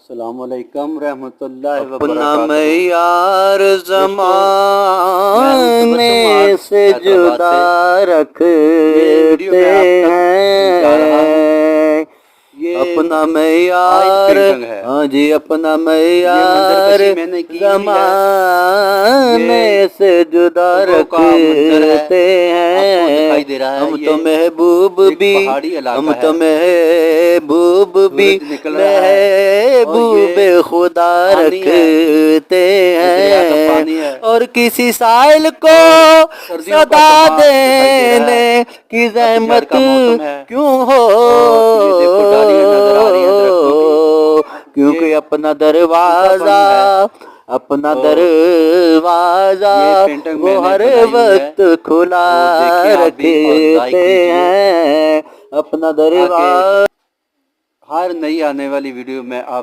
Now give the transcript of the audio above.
السلام علیکم رحمۃ اللہ اپنا وبرکاتہ۔ معیار زمانے سے جدا رکھتے ہیں، اپنا معیار، ہاں جی اپنا معیار زمانے سے جدا رکھتے ہیں، ہم تو محبوب بھی، ہم تو محبوب بھی محبوب خدا رکھتے ہیں، اور کسی سائل کو صدا دینے کی زحمت کیوں ہو، کیونکہ اپنا دروازہ وہ ہر وقت کھلا رکھتے ہیں، اپنا دروازہ۔ ہر نئی آنے والی ویڈیو میں آپ